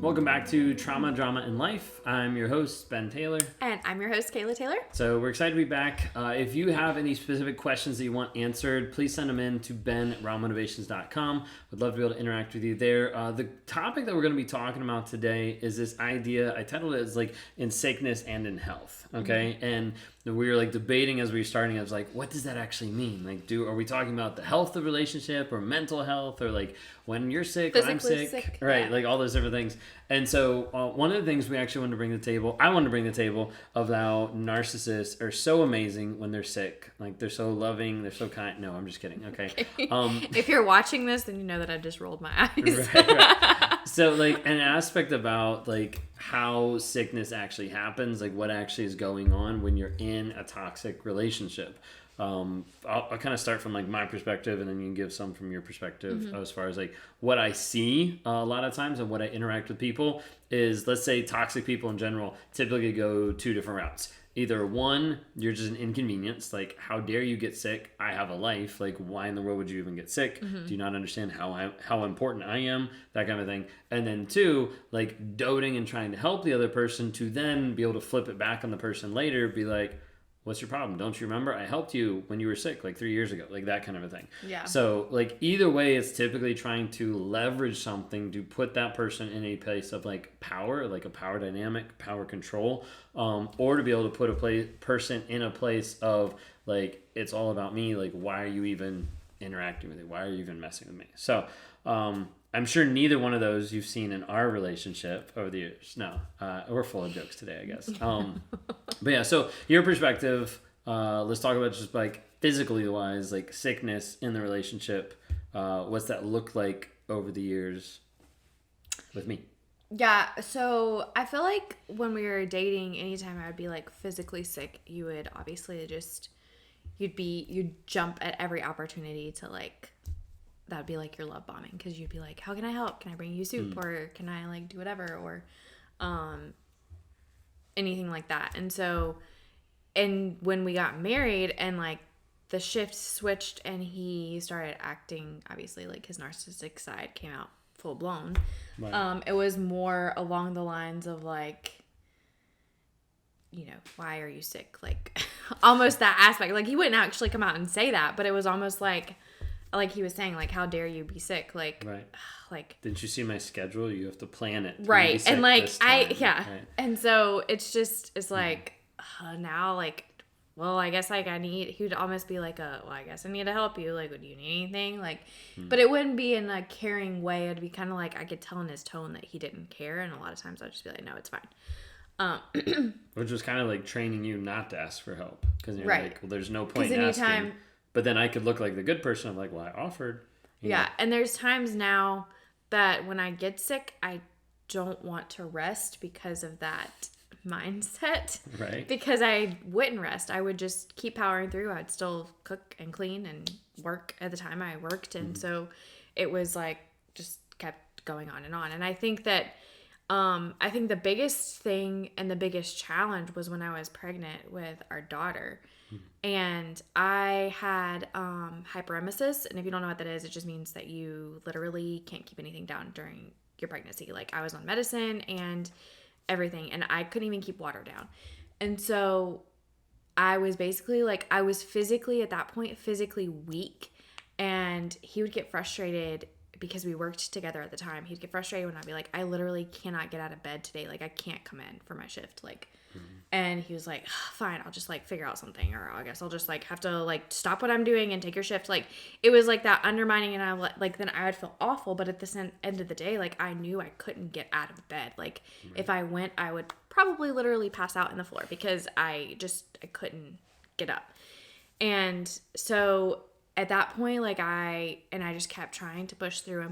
Welcome back to Trauma, Drama, and Life. I'm your host, Ben Taylor. And I'm your host, Kayla Taylor. So we're excited to be back. If you have any specific questions that you want answered, please send them in to ben@rawmotivations.com. We'd love to be able to interact with you there. The topic that we're going to be talking about today is this idea, I titled it as like in sickness and in health, okay? Mm-hmm. And we were like debating as we were starting, I was like, what does that actually mean? Like, are we talking about the health of relationship or mental health or like when you're sick, when I'm sick, right? Yeah. Like all those different things. And so one of the things we actually wanted to bring to the table, I wanted to bring to the table of how narcissists are so amazing when they're sick. Like they're so loving, they're so kind. No, I'm just kidding. Okay. If you're watching this, then you know that I just rolled my eyes. Right. So like an aspect about like how sickness actually happens, like what actually is going on when you're in a toxic relationship. I'll kind of start from like my perspective and then you can give some from your perspective as far as like what I see a lot of times and what I interact with people is, let's say toxic people in general typically go two different routes. Either one, you're just an inconvenience. Like, how dare you get sick? I have a life. Like, why in the world would you even get sick? Mm-hmm. Do you not understand how important I am? That kind of thing. And then two, like doting and trying to help the other person to then be able to flip it back on the person later. Be like, what's your problem? Don't you remember? I helped you when you were sick like 3 years ago. Like that kind of a thing. Yeah. So like either way, it's typically trying to leverage something to put that person in a place of like power, like a power dynamic, power control, or to be able to put a person in a place of like, it's all about me. Like, why are you even interacting with me? Why are you even messing with me? So, I'm sure neither one of those you've seen in our relationship over the years. No, we're full of jokes today, I guess. But yeah, so your perspective, let's talk about just like physically wise, like sickness in the relationship. What's that look like over the years with me? Yeah, so I feel like when we were dating, anytime I would be like physically sick, you would obviously you'd jump at every opportunity to like, that would be like your love bombing, because you'd be like, how can I help? Can I bring you soup? Or can I like do whatever? Or anything like that. And so, and when we got married and like the shift switched and he started acting, obviously like his narcissistic side came out full blown. Right. It was more along the lines of like, you know, why are you sick? Like almost that aspect. Like he wouldn't actually come out and say that, but it was almost like he was saying, like, how dare you be sick? Like, right. Like, didn't you see my schedule? You have to plan it. Right. And like, yeah. Right. And so it's just, it's like, now, like, well, I guess like he would almost be like well, I guess I need to help you. Like, do you need anything? Like, but it wouldn't be in a caring way. It'd be kind of like, I could tell in his tone that he didn't care. And a lot of times I'd just be like, no, it's fine. Which was kind of like training you not to ask for help. Because you're right. like, well, there's no point in asking. But then I could look like the good person. I'm like, well, I offered. Yeah. And there's times now that when I get sick, I don't want to rest because of that mindset. Right. Because I wouldn't rest. I would just keep powering through. I'd still cook and clean and work at the time I worked. And so it was like, just kept going on. And I think that, I think the biggest thing and the biggest challenge was when I was pregnant with our daughter. And I had hyperemesis, and if you don't know what that is, it just means that you literally can't keep anything down during your pregnancy. Like I was on medicine and everything, and I couldn't even keep water down. And so I was basically like, I was physically at that point physically weak, and he would get frustrated because we worked together at the time. He'd get frustrated when I'd be like, I literally cannot get out of bed today. Like I can't come in for my shift. Like. And he was like, fine, I'll just like figure out something, or I guess I'll just like have to like stop what I'm doing and take your shift. Like it was like that undermining, and I like then I would feel awful, but at the end of the day, like I knew I couldn't get out of bed. Like if I went, I would probably literally pass out on the floor because I couldn't get up. And so at that point, like I just kept trying to push through,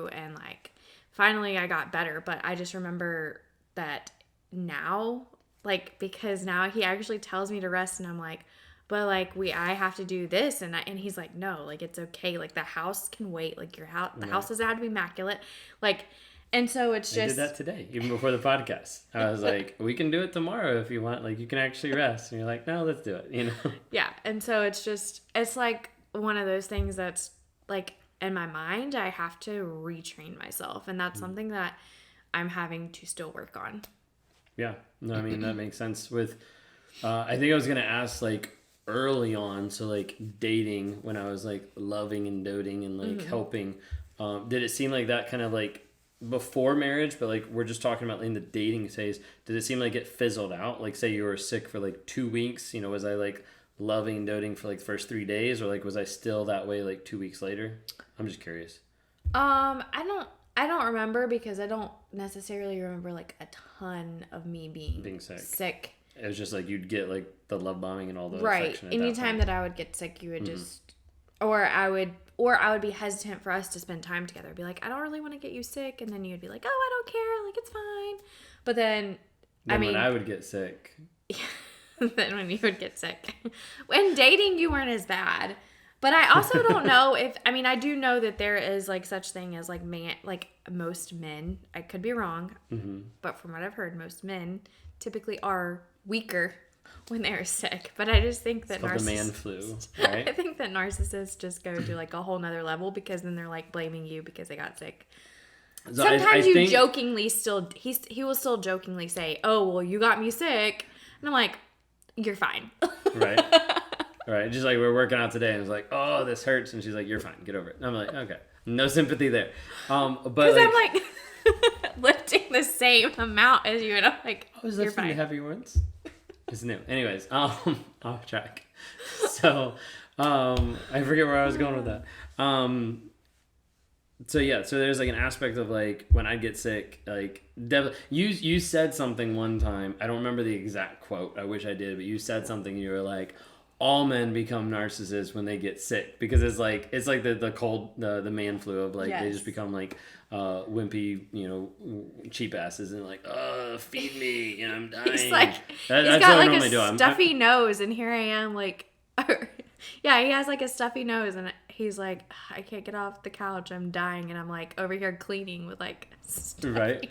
and like finally I got better. But I just remember that now, like, because now he actually tells me to rest, and I'm like, but like I have to do this, and he's like, no, like it's okay, like the house can wait, like your house, the house doesn't have to be immaculate, like, and so it's just. I did that today, even before the podcast. I was like, we can do it tomorrow if you want, like you can actually rest, and you're like, no, let's do it, you know. Yeah, and so it's like one of those things that's like in my mind, I have to retrain myself, and that's something that I'm having to still work on. Yeah. No, I mean, that makes sense. With, I think I was going to ask, like, early on, so, like, dating, when I was, like, loving and doting and, like, helping, did it seem like that kind of, like, before marriage, but, like, we're just talking about in the dating phase, did it seem like it fizzled out? Like, say you were sick for, like, 2 weeks, you know, was I, like, loving and doting for, like, the first 3 days, or, like, was I still that way, like, 2 weeks later? I'm just curious. I don't remember, because I don't necessarily remember, like, a ton of me being sick. It was just like you'd get, like, the love bombing and all the right. affection. Anytime that I would get sick, you would just, or I would be hesitant for us to spend time together. I'd be like, I don't really want to get you sick, and then you'd be like, oh, I don't care, like, it's fine. But then when I would get sick. Then when you would get sick, when dating, you weren't as bad. But I also don't know if, I mean, I do know that there is, like, such thing as, like, most men, I could be wrong, but from what I've heard, most men typically are weaker when they're sick. But I just think that the man flu, right? I think that narcissists just go to, like, a whole nother level, because then they're, like, blaming you because they got sick. So sometimes I think, jokingly still, he will still jokingly say, oh, well, you got me sick. And I'm like, you're fine. Right. Right, just like we're working out today, and it's like, oh, this hurts, and she's like, you're fine, get over it. And I'm like, okay, no sympathy there. But because I'm like lifting the same amount as you, and I'm like, I was lifting the heavy ones. It's new. Anyways, off track. So, I forget where I was going with that. So there's, like, an aspect of, like, when I get sick, like, you said something one time. I don't remember the exact quote. I wish I did, but you said something. You were like, all men become narcissists when they get sick, because it's like the cold, the man flu of, like, they just become, like, wimpy, you know, cheap asses, and, like, feed me, and I'm dying. He's like, he's got, like, a stuffy nose, and here I am, like, yeah, he has, like, a stuffy nose, and he's like, I can't get off the couch, I'm dying, and I'm, like, over here cleaning with, like, right.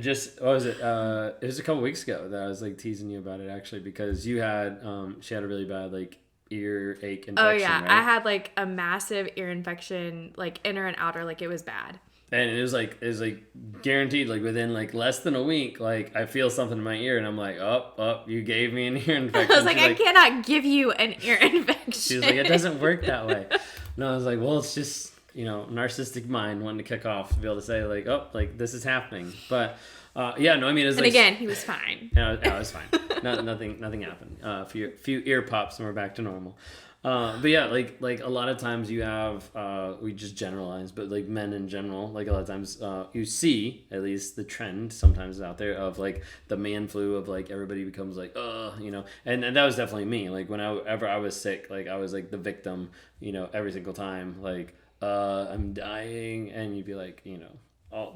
Just, what was it? It was a couple weeks ago that I was, like, teasing you about it, actually, because you had, she had a really bad, like, earache infection. Oh yeah, right? I had, like, a massive ear infection, like, inner and outer, like, it was bad. And it was like guaranteed, like, within, like, less than a week, like, I feel something in my ear, and I'm like, you gave me an ear infection. I was like, I cannot give you an ear infection. She was like, it doesn't work that way. No, I was like, well, it's just, you know, narcissistic mind wanting to kick off to be able to say, like, like, this is happening. But yeah, no, I mean, it was, and like, again, he was fine. Yeah, it was fine. Nothing happened. A few ear pops, and we're back to normal. But yeah, like a lot of times you have, we just generalize, but, like, men in general, like, a lot of times you see, at least the trend sometimes out there of, like, the man flu of, like, everybody becomes like, you know, and that was definitely me. Like, whenever I was sick, like, I was, like, the victim, you know, every single time, like, I'm dying, and you'd be like, you know,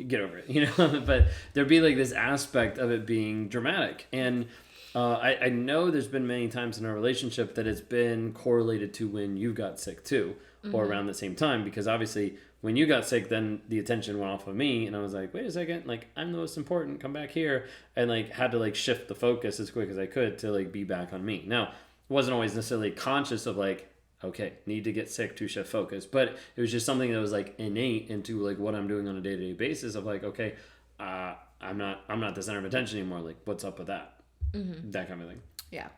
get over it, you know. But there'd be, like, this aspect of it being dramatic, and I know there's been many times in our relationship that it's been correlated to when you got sick too, or around the same time, because obviously when you got sick, then the attention went off of me, and I was like, wait a second, like, I'm the most important, come back here, and, like, had to, like, shift the focus as quick as I could to, like, be back on me. Now, wasn't always necessarily conscious of, like, okay, need to get sick to shift focus, but it was just something that was, like, innate into, like, what I'm doing on a day-to-day basis of, like, okay, I'm not the center of attention anymore, like, what's up with that? That kind of thing. Yeah.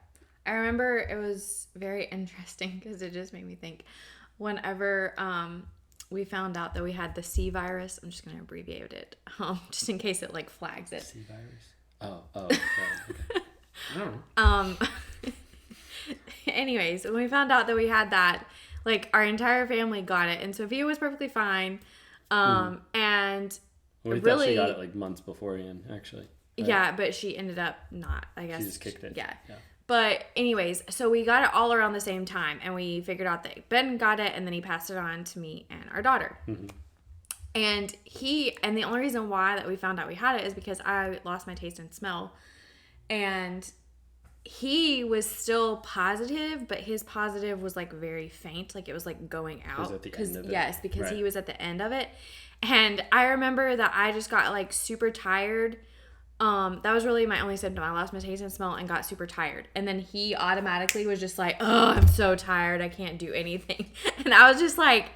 I remember it was very interesting because it just made me think whenever we found out that we had the C virus, I'm just going to abbreviate it just in case it, like, flags it. C virus? Okay. I don't know. Anyways, when we found out that we had that, like, our entire family got it, and Sophia was perfectly fine. And we thought she got it, like, months beforehand, actually. Right? Yeah, but she ended up not, I guess. She just kicked it. Yeah. But anyways, so we got it all around the same time, and we figured out that Ben got it, and then he passed it on to me and our daughter. And the only reason why that we found out we had it is because I lost my taste and smell, and he was still positive, but his positive was, like, very faint, like, it was, like, going out. It was at the end of it. Yes, because he was at the end of it. And I remember that I just got, like, super tired. That was really my only symptom. I lost my taste and smell and got super tired. And then he automatically was just like, oh, I'm so tired, I can't do anything. And I was just like,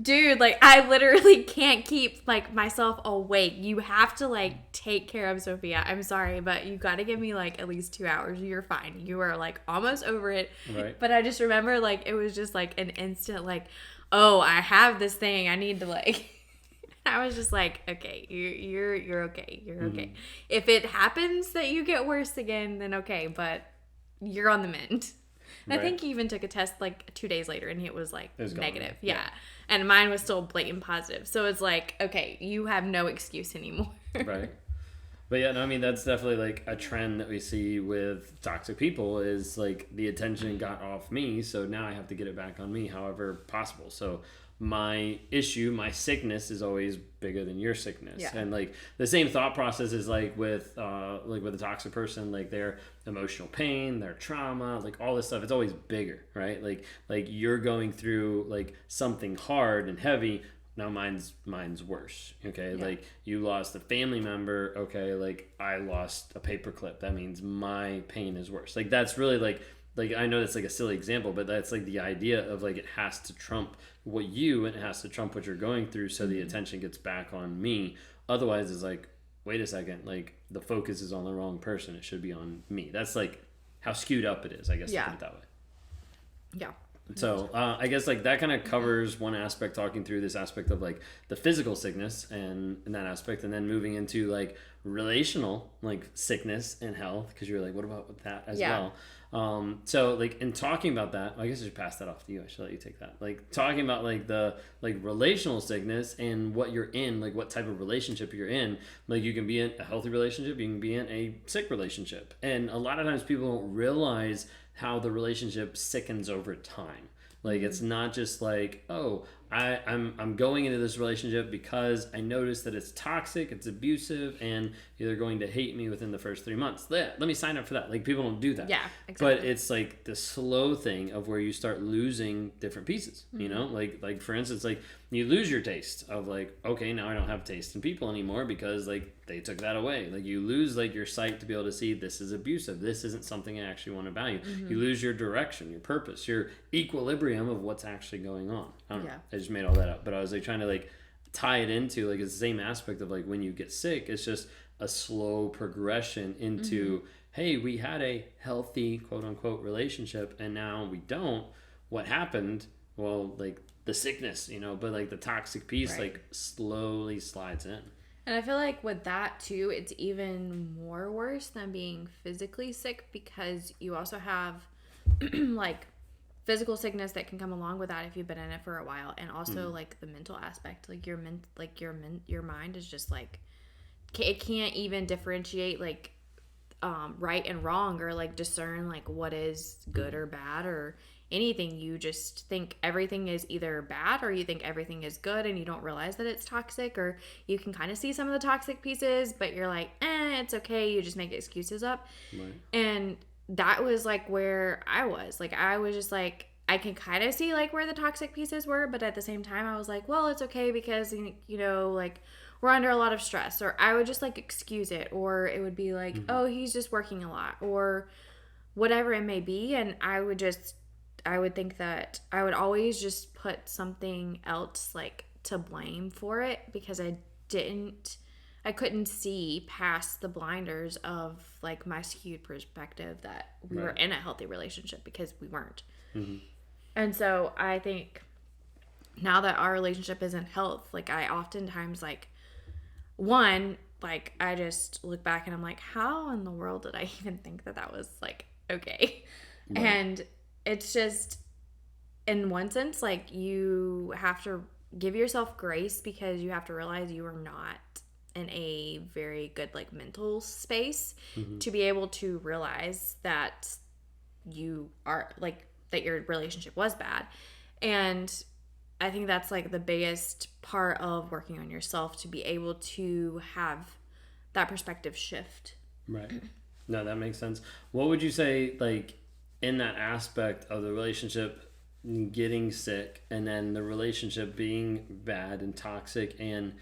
Dude, like, I literally can't keep, like, myself awake. You have to, like, take care of Sophia. I'm sorry, but you got to give me, like, at least 2 hours. You're fine. You are, like, almost over it. Right. But I just remember, like, it was just, like, an instant, like, oh, I have this thing. I need to, like... I was just like, okay, you're okay. You're okay. If it happens that you get worse again, then okay, but you're on the mend. And I think he even took a test like 2 days later, and it was like negative. Yeah. And mine was still blatant positive. So it's like, okay, you have no excuse anymore. Right. But yeah, no, I mean, that's definitely like a trend that we see with toxic people is like the attention got off me. So now I have to get it back on me however possible. So my issue, my sickness is always bigger than your sickness. Yeah. And like the same thought process is like with a toxic person, like their emotional pain, their trauma, like all this stuff, it's always bigger, right? Like you're going through like something hard and heavy. Now mine's worse. Okay. Yeah. Like you lost a family member. Okay. Like I lost a paperclip. That means my pain is worse. Like that's really like I know that's like a silly example, but that's like the idea of like it has to trump what you and it has to trump what you're going through, so the attention gets back on me. Otherwise, it's like, wait a second, like the focus is on the wrong person. It should be on me. That's like how skewed up it is, I guess. To put it that way. Yeah. So I guess like that kind of covers one aspect, talking through this aspect of like the physical sickness and that aspect, and then moving into like relational like sickness and health, because you're like, what about that as well? So like in talking about that, I guess I should pass that off to you. I should let you take that. Like talking about like the like relational sickness and what you're in, like what type of relationship you're in. Like you can be in a healthy relationship, you can be in a sick relationship, and a lot of times people don't realize how the relationship sickens over time. Like it's not just like, oh, I'm going into this relationship because I noticed that it's toxic, it's abusive, and they're going to hate me within the first 3 months. Let me sign up for that. Like people don't do that. Yeah, exactly. But it's like the slow thing of where you start losing different pieces. You know, like for instance, like you lose your taste of like, okay, now I don't have taste in people anymore because like they took that away. Like you lose like your sight to be able to see this is abusive. This isn't something I actually want to value. You lose your direction, your purpose, your equilibrium of what's actually going on. I don't know. I just made all that up, but I was like trying to like tie it into like it's the same aspect of like when you get sick, it's just a slow progression into hey, we had a healthy quote unquote relationship and now we don't. What happened? Well, like the sickness, you know, but like the toxic piece like slowly slides in. And I feel like with that too, it's even more worse than being physically sick, because you also have like physical sickness that can come along with that if you've been in it for a while, and also like the mental aspect, like your mind is just like it can't even differentiate like right and wrong, or like discern like what is good or bad or anything. You just think everything is either bad or you think everything is good, and you don't realize that it's toxic, or you can kind of see some of the toxic pieces, but you're like, it's okay. You just make excuses up. Right. And that was like where I was just like, I can kind of see like where the toxic pieces were, but at the same time I was like, well, it's okay because, you know, like we're under a lot of stress, or I would just like excuse it, or it would be like, oh, he's just working a lot, or whatever it may be. And I would think that I would always just put something else like to blame for it, because I couldn't see past the blinders of like my skewed perspective that we were in a healthy relationship, because we weren't. And so I think now that our relationship is in health, like I oftentimes like I just look back and I'm like, how in the world did I even think that was like okay? Right. And it's just, in one sense, like you have to give yourself grace, because you have to realize you are not in a very good like mental space to be able to realize that you are like that your relationship was bad. And I think that's like the biggest part of working on yourself, to be able to have that perspective shift. Right. No, that makes sense. What would you say, like, in that aspect of the relationship getting sick and then the relationship being bad and toxic, and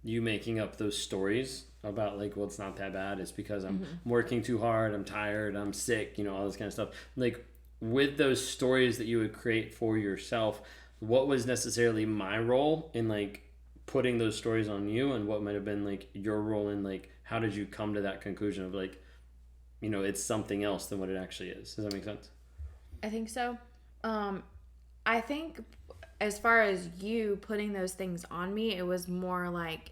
you making up those stories about like, well, it's not that bad, it's because I'm working too hard, I'm tired, I'm sick, you know, all this kind of stuff. Like with those stories that you would create for yourself, what was necessarily my role in like putting those stories on you, and what might have been like your role in like how did you come to that conclusion of like, you know, it's something else than what it actually is. Does that make sense? I think so. I think as far as you putting those things on me, it was more like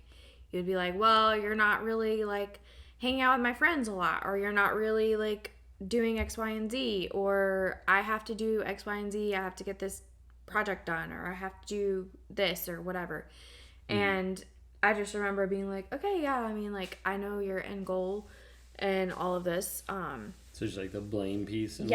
you'd be like, well, you're not really like hanging out with my friends a lot, or you're not really like doing X, Y, and Z, or I have to do X, Y, and Z. I have to get this project done, or I have to do this or whatever. And I just remember being like, okay, yeah, I mean, like, I know your end goal and all of this. So just like the blame piece. And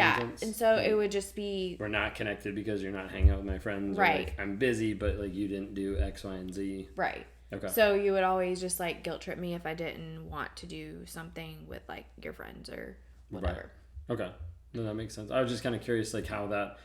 so like, it would just be... We're not connected because you're not hanging out with my friends. Right. Or like, I'm busy, but like you didn't do X, Y, and Z. Right. Okay. So you would always just like guilt trip me if I didn't want to do something with like your friends or whatever. Right. Okay. No, that makes sense. I was just kind of curious like how that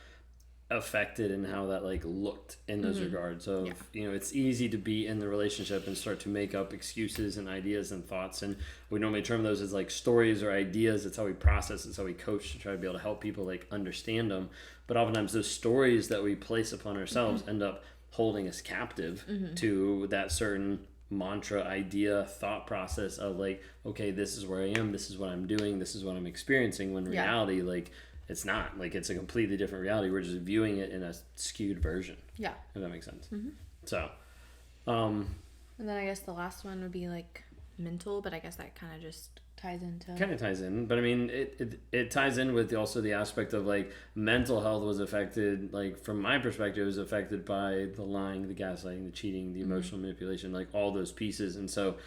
affected and how that like looked in those regards of you know, it's easy to be in the relationship and start to make up excuses and ideas and thoughts, and we normally term those as like stories or ideas. It's how we process, it's how we coach to try to be able to help people like understand them, but oftentimes those stories that we place upon ourselves end up holding us captive to that certain mantra, idea, thought process of like, okay, this is where I am, this is what I'm doing, this is what I'm experiencing, when reality like it's not. Like, it's a completely different reality. We're just viewing it in a skewed version. Yeah. If that makes sense. So. And then I guess the last one would be, like, mental, but I guess that kind of just ties into... Kind of ties in. But, I mean, it ties in with also the aspect of, like, mental health was affected, like, from my perspective, was affected by the lying, the gaslighting, the cheating, the emotional manipulation, like, all those pieces. And so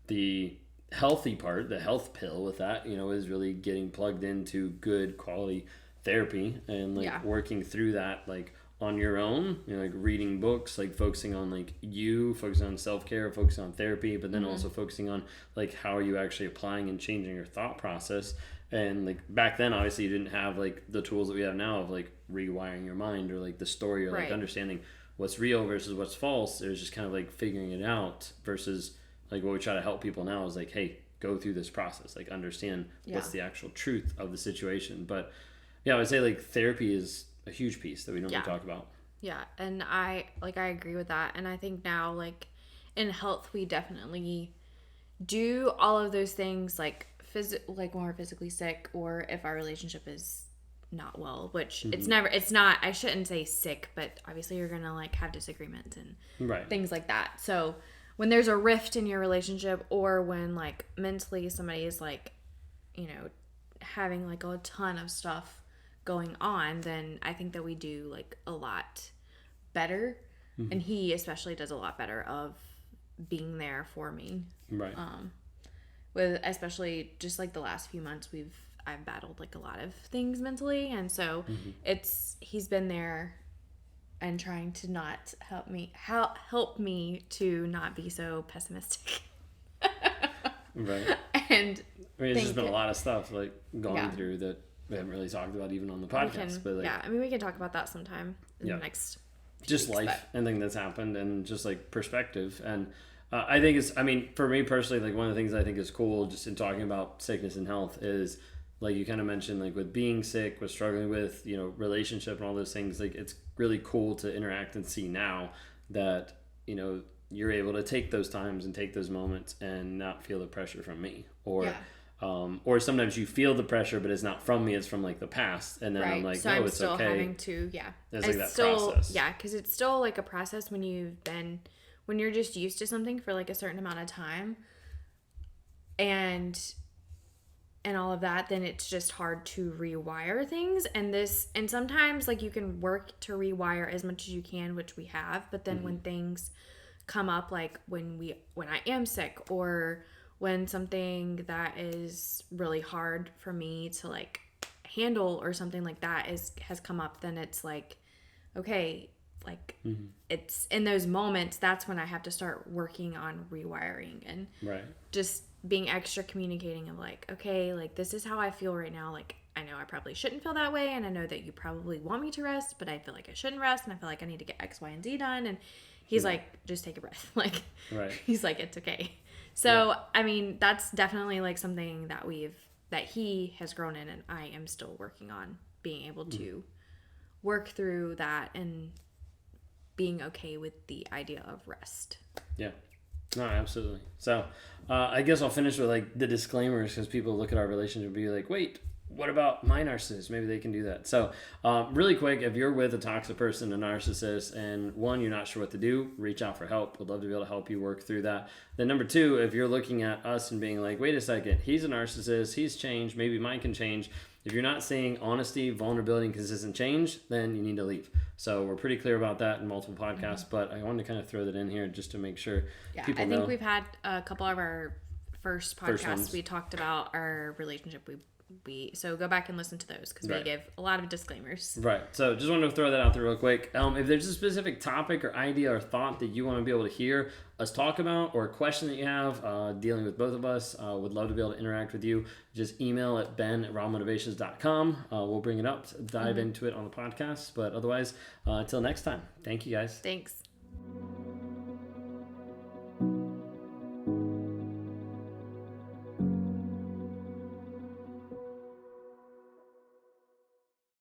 the healthy part, the health pill with that, you know, is really getting plugged into good quality therapy and like working through that like on your own, you know, like reading books, like focusing on like you, focusing on self-care, focusing on therapy, but then also focusing on like how are you actually applying and changing your thought process. And like back then obviously you didn't have like the tools that we have now of like rewiring your mind or like the story or like understanding what's real versus what's false. It was just kind of like figuring it out versus like what we try to help people now is like, hey, go through this process, like understand what's the actual truth of the situation. But yeah, I would say like therapy is a huge piece that we don't talk about. Yeah, and I agree with that. And I think now like in health we definitely do all of those things like like when we're physically sick or if our relationship is not well, which it's not, I shouldn't say sick, but obviously you're gonna like have disagreements and things like that. So when there's a rift in your relationship or when like mentally somebody is like, you know, having like a ton of stuff going on, then I think that we do like a lot better. And he especially does a lot better of being there for me. Right. With especially just like the last few months I've battled like a lot of things mentally, and so he's been there and trying to not help me to not be so pessimistic. Right. And I mean, it's just been a lot of stuff like going through that we haven't really talked about even on the podcast. But like, I mean, we can talk about that sometime in the next just weeks, life and thing that's happened and just like perspective. And I think it's, I mean, for me personally, like one of the things I think is cool just in talking about sickness and health is like you kind of mentioned, like with being sick, with struggling with, you know, relationship and all those things, like it's really cool to interact and see now that, you know, you're able to take those times and take those moments and not feel the pressure from me or sometimes you feel the pressure, but it's not from me, it's from like the past. And then I'm like, so no, it's still okay. Having to, There's like that process. Yeah. Cause it's still like a process when you're just used to something for like a certain amount of time and all of that, then it's just hard to rewire things. And sometimes like you can work to rewire as much as you can, which we have, but then when things come up, like when I am sick or when something that is really hard for me to like handle or something like that has come up, then it's like, okay, like it's in those moments, that's when I have to start working on rewiring and just being extra communicating of like, okay, like this is how I feel right now. Like I know I probably shouldn't feel that way, and I know that you probably want me to rest, but I feel like I shouldn't rest, and I feel like I need to get X, Y, and Z done. And he's like, just take a breath. Like he's like, it's okay. So I mean, that's definitely like something that he has grown in, and I am still working on being able to work through that and being okay with the idea of rest. Yeah. No, absolutely. So I guess I'll finish with like the disclaimers, because people look at our relationship and be like, wait, what about my narcissist? Maybe they can do that. So really quick, if you're with a toxic person, a narcissist, and one, you're not sure what to do, reach out for help. We'd love to be able to help you work through that. Then number two, if you're looking at us and being like, wait a second, he's a narcissist, he's changed, maybe mine can change. If you're not seeing honesty, vulnerability, and consistent change, then you need to leave. So we're pretty clear about that in multiple podcasts, but I wanted to kind of throw that in here just to make sure people know. I think we've had a couple of our first podcasts. We talked about our relationship. So go back and listen to those, because we give a lot of disclaimers. Right. So just wanted to throw that out there real quick. If there's a specific topic or idea or thought that you want to be able to hear us talk about, or a question that you have dealing with both of us, would love to be able to interact with you. Just email at ben@rawmotivations.com. We'll bring it up, dive into it on the podcast. But otherwise, until next time, thank you guys. Thanks.